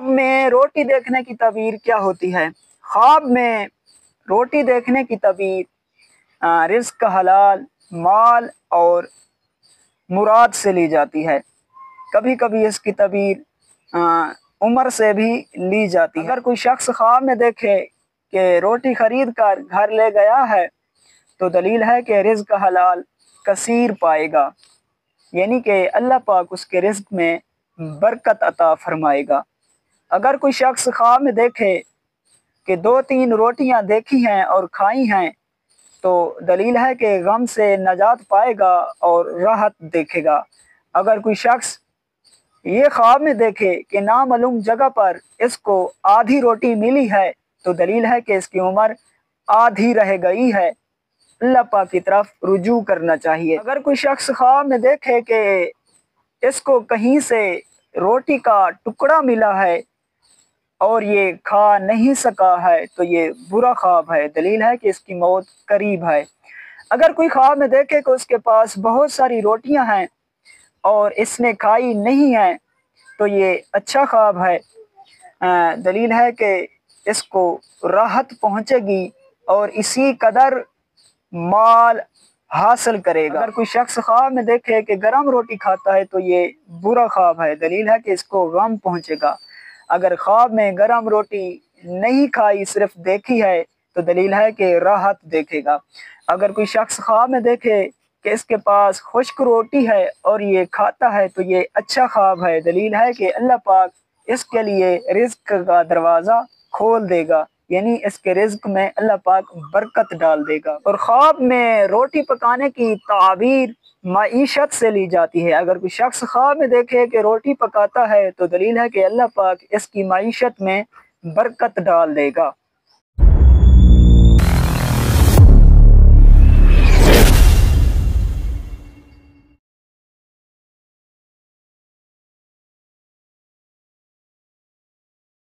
ख्वाब में रोटी देखने की तबीर क्या होती है? ख्वाब में रोटी देखने की तबीर रिज़्क हलाल, माल और मुराद से ली जाती है। कभी कभी इसकी तबीर उम्र से भी ली जाती है। अगर कोई शख्स ख्वाब में देखे कि रोटी खरीद कर घर ले गया है तो दलील है कि रिज़्क हलाल कसीर पाएगा, यानी कि अल्लाह पाक उसके रिज़्क में बरकत अता फरमाएगा। अगर कोई शख्स ख्वाब में देखे कि 2-3 रोटियां देखी हैं और खाई हैं तो दलील है कि गम से नजात पाएगा और राहत देखेगा। अगर कोई शख्स ये ख्वाब में देखे कि नामालूम जगह पर इसको आधी रोटी मिली है तो दलील है कि इसकी उम्र आधी रह गई है, अल्लाह पाक की तरफ रुजू करना चाहिए। अगर कोई शख्स ख्वाब में देखे कि इसको कहीं से रोटी का टुकड़ा मिला है और ये खा नहीं सका है तो ये बुरा ख्वाब है, दलील है कि इसकी मौत करीब है। अगर कोई ख्वाब में देखे कि उसके पास बहुत सारी रोटियां हैं और इसने खाई नहीं है तो ये अच्छा ख्वाब है, दलील है कि इसको राहत पहुंचेगी और इसी कदर माल हासिल करेगा। अगर कोई शख्स ख्वाब में देखे कि गरम रोटी खाता है तो ये बुरा ख्वाब है, दलील है कि इसको गम पहुंचेगा। अगर ख्वाब में गरम रोटी नहीं खाई, सिर्फ देखी है तो दलील है कि राहत देखेगा। अगर कोई शख्स ख्वाब में देखे कि इसके पास खुश्क रोटी है और ये खाता है तो ये अच्छा ख्वाब है, दलील है कि अल्लाह पाक इसके लिए रिज़्क का दरवाज़ा खोल देगा, यानी इसके रिज़्क में अल्लाह पाक बरकत डाल देगा। और ख्वाब में रोटी पकाने की ताबीर मईशत से ली जाती है। अगर कोई शख्स ख्वाब में देखे कि रोटी पकाता है तो दलील है कि अल्लाह पाक इसकी मईशत में बरकत डाल देगा।